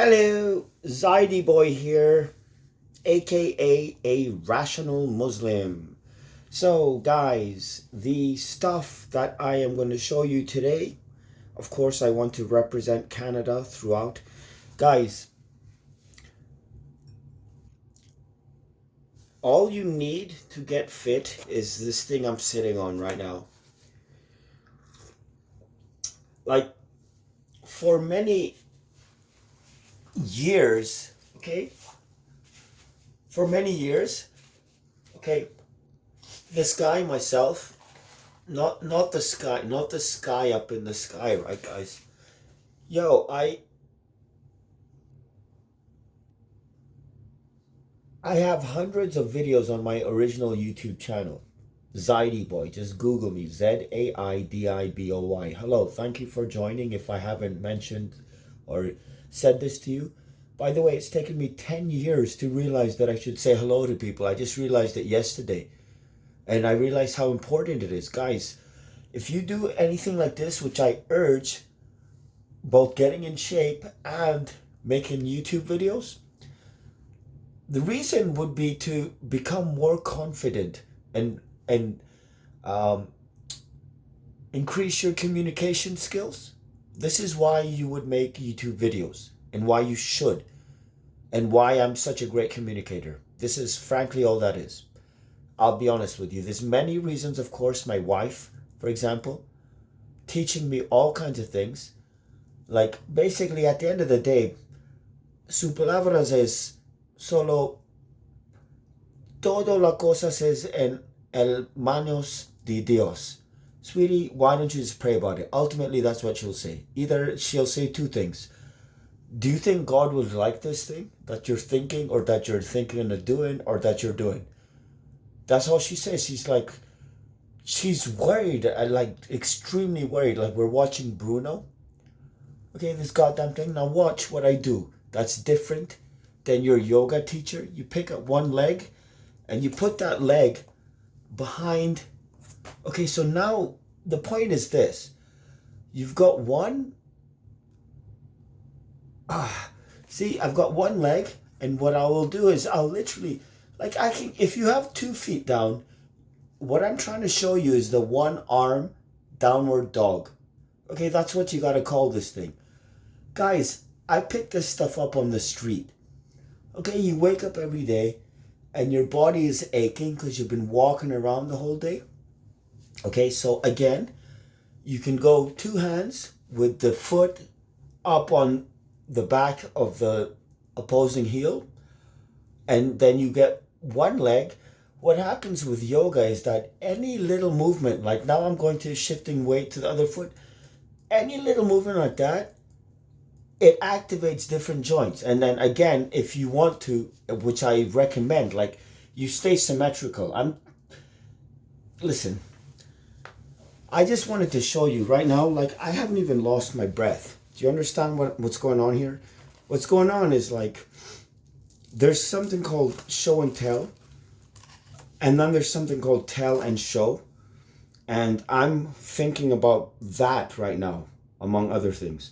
Hello, Zaidi Boy here, aka a rational Muslim. So, guys, the stuff that I am going to show you today, of course, I want to represent Canada throughout. Guys, all you need to get fit is this thing I'm sitting on right now. Like, for many years, okay, for many years, okay, this guy, myself, not the sky up in the sky, right, guys? Yo, I have hundreds of videos on my original YouTube channel, Zaidi Boy. Just Google me, Zaidiboy. Hello, thank you for joining. If I haven't mentioned or said this to you, by the way, it's taken me 10 years to realize that I should say hello to people. I just realized it yesterday, and I realized how important it is, guys. If you do anything like this, which I urge, both getting in shape and making YouTube videos, the reason would be to become more confident and increase your communication skills. This is why you would make YouTube videos and why you should, and why I'm such a great communicator. This is frankly all that is. I'll be honest with you. There's many reasons, of course. My wife, for example, teaching me all kinds of things. Like, basically, at the end of the day, su palabras es solo todo la cosas es en el manos de Dios. Sweetie, why don't you just pray about it? Ultimately, that's what she'll say. Either she'll say two things. Do you think God would like this thing that you're thinking, or that you're thinking of doing, or that you're doing? That's all she says. She's worried, like extremely worried. Like, we're watching Bruno. Okay, this goddamn thing. Now watch what I do. That's different than your yoga teacher. You pick up one leg and you put that leg behind. Okay, so now the point is this. You've got one. See, I've got one leg, and what I will do is I'll literally, like, I can, if you have 2 feet down, what I'm trying to show you is the one arm downward dog. Okay, that's what you gotta call this thing. Guys, I picked this stuff up on the street. Okay, you wake up every day and your body is aching because you've been walking around the whole day. Okay, so again, you can go two hands with the foot up on the back of the opposing heel, and then you get one leg. What happens with yoga is that any little movement, like now I'm going to shifting weight to the other foot, any little movement like that, it activates different joints. And then again, if you want to, which I recommend, like, you stay symmetrical. Listen, I just wanted to show you right now, like, I haven't even lost my breath. Do you understand what's going on here? What's going on is, like, there's something called show and tell, and then there's something called tell and show. And I'm thinking about that right now, among other things.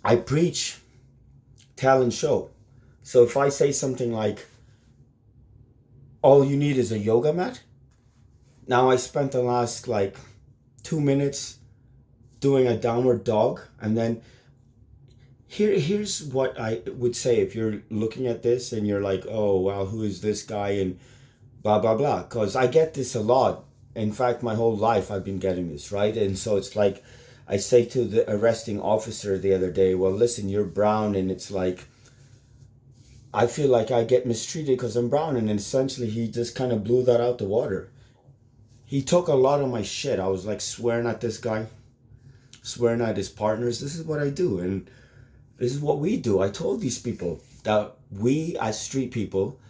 I preach tell and show. So if I say something like, all you need is a yoga mat. Now I spent the last like 2 minutes doing a downward dog, and then here's what I would say if you're looking at this and you're like, oh wow, who is this guy and blah blah blah, because I get this a lot. In fact, my whole life I've been getting this, right? And so it's like, I say to the arresting officer the other day, well, listen, you're brown, and it's like, I feel like I get mistreated because I'm brown, and essentially he just kind of blew that out the water. He took a lot of my shit. I was like swearing at this guy, swearing at his partners. This is what I do, and this is what we do. I told these people that we, as street people,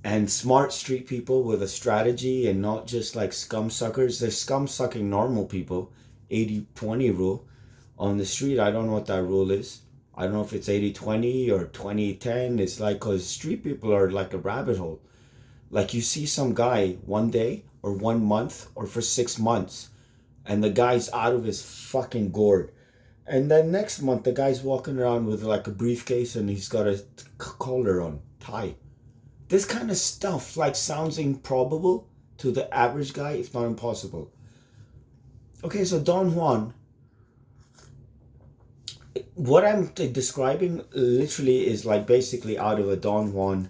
and smart street people with a strategy, and not just like scum suckers. They're scum sucking normal people. 80-20 rule on the street. I don't know what that rule is. I don't know if it's 80-20 or 20-10. It's like, because street people are like a rabbit hole. Like, you see some guy one day or 1 month or for 6 months, and the guy's out of his fucking gourd. And then next month, the guy's walking around with like a briefcase and he's got a collar on, tie. This kind of stuff like sounds improbable to the average guy, if not impossible. Okay, so Don Juan, what I'm describing literally is like basically out of a Don Juan,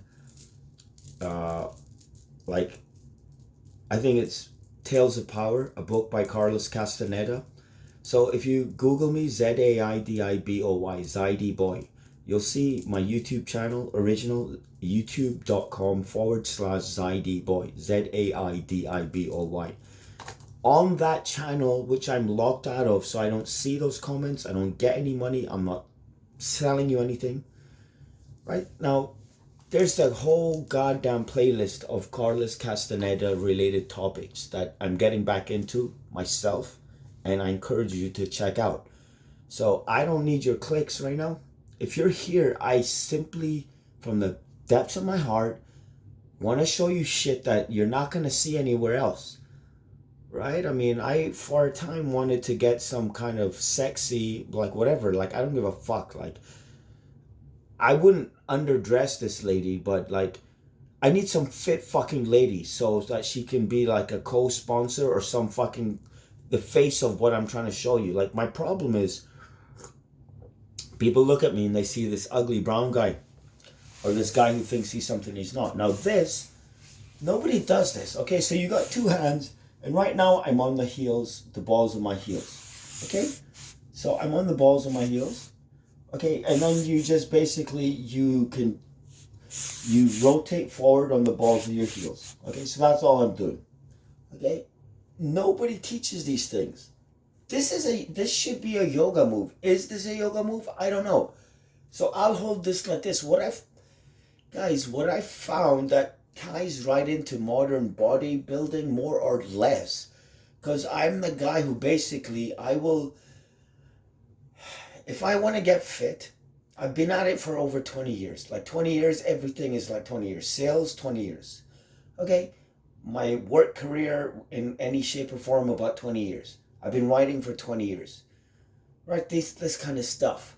uh, like, I think it's Tales of Power, a book by Carlos Castaneda. So if you Google me, Zaidiboy, Zaidi Boy, you'll see my YouTube channel, original, youtube.com/Zaidiboy, Zaidiboy. On that channel, which I'm locked out of, so I don't see those comments, I don't get any money, I'm not selling you anything. Right? Now, there's that whole goddamn playlist of Carlos Castaneda related topics that I'm getting back into myself, and I encourage you to check out. So I don't need your clicks right now. If you're here, I simply, from the depths of my heart, want to show you shit that you're not going to see anywhere else. Right? I mean, I, for a time, wanted to get some kind of sexy, like whatever, like I don't give a fuck. Like, I wouldn't underdress this lady, but like, I need some fit fucking lady so that she can be like a co-sponsor or some fucking, the face of what I'm trying to show you. Like, my problem is, people look at me and they see this ugly brown guy or this guy who thinks he's something he's not. Now this, nobody does this. Okay, so you got two hands, and right now I'm on the heels, the balls of my heels. Okay, so I'm on the balls of my heels. Okay, and then you just basically, you rotate forward on the balls of your heels. Okay, so that's all I'm doing. Okay, nobody teaches these things. This should be a yoga move. Is this a yoga move? I don't know. So I'll hold this like this. What I found that ties right into modern bodybuilding more or less, because I'm the guy who basically, if I want to get fit, I've been at it for over 20 years. Like 20 years, everything is like 20 years. Sales, 20 years. Okay? My work career in any shape or form, about 20 years. I've been writing for 20 years. Right? This kind of stuff.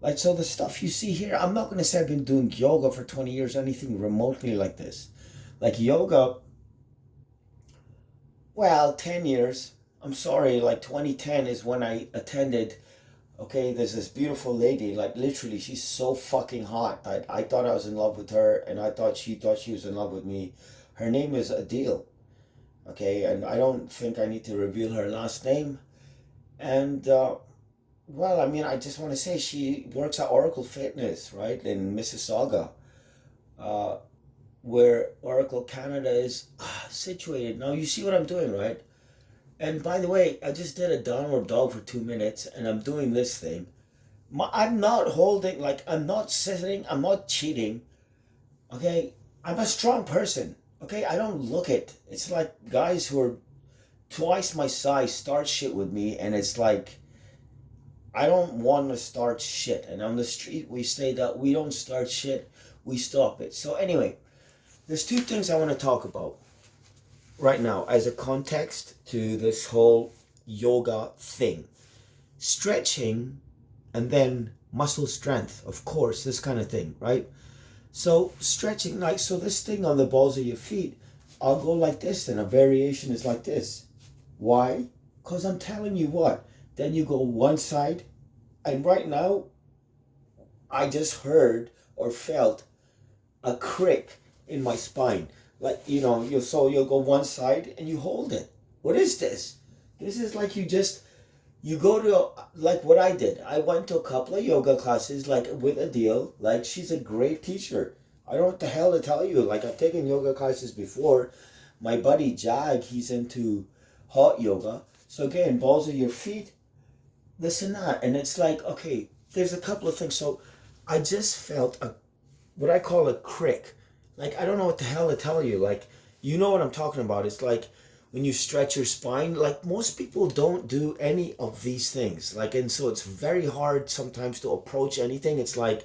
Like, so the stuff you see here, I'm not going to say I've been doing yoga for 20 years, anything remotely like this. Like yoga, well, 10 years. I'm sorry, like 2010 is when I attended. Okay, there's this beautiful lady, like literally, she's so fucking hot that I thought I was in love with her, and I thought she was in love with me. Her name is Adil. Okay, and I don't think I need to reveal her last name. And, well, I mean, I just want to say she works at Oracle Fitness, right, in Mississauga, uh, where Oracle Canada is situated. Now, you see what I'm doing, right? And by the way, I just did a downward dog for 2 minutes, and I'm doing this thing. I'm not holding, like, I'm not sitting, I'm not cheating, okay? I'm a strong person, okay? I don't look it. It's like guys who are twice my size start shit with me, and it's like, I don't want to start shit. And on the street, we say that we don't start shit, we stop it. So anyway, there's two things I want to talk about right now as a context to this whole yoga thing. Stretching and then muscle strength, of course, this kind of thing, right? So stretching, like, so this thing on the balls of your feet, I'll go like this, and a variation is like this. Why? Because I'm telling you what, then you go one side, and right now, I just heard or felt a crick in my spine. Like, you'll go one side and you hold it. What is this? This is like you go to, like what I did. I went to a couple of yoga classes, like with Adil. Like, she's a great teacher. I don't know what the hell to tell you. Like, I've taken yoga classes before. My buddy Jag, he's into hot yoga. So again, balls of your feet, this and that. And it's like, okay, there's a couple of things. So I just felt what I call a crick. Like, I don't know what the hell to tell you. Like, you know what I'm talking about. It's like when you stretch your spine, like most people don't do any of these things. Like, and so it's very hard sometimes to approach anything. It's like,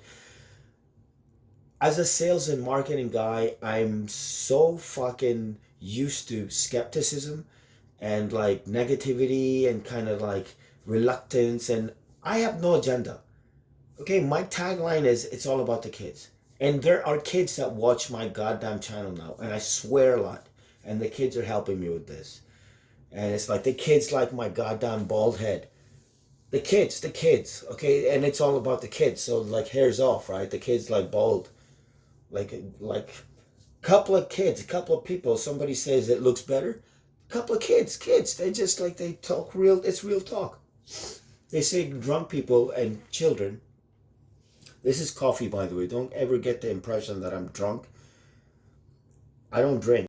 as a sales and marketing guy, I'm so fucking used to skepticism and like negativity and kind of like reluctance. And I have no agenda. Okay, my tagline is it's all about the kids. And there are kids that watch my goddamn channel now, and I swear a lot. And the kids are helping me with this. And it's like the kids like my goddamn bald head. The kids, okay? And it's all about the kids. So like hair's off, right? The kids like bald. Like couple of kids, a couple of people, somebody says it looks better. Couple of kids, they just like they talk real, it's real talk. They say drunk people and children. This is coffee, by the way. Don't ever get the impression that I'm drunk. I don't drink.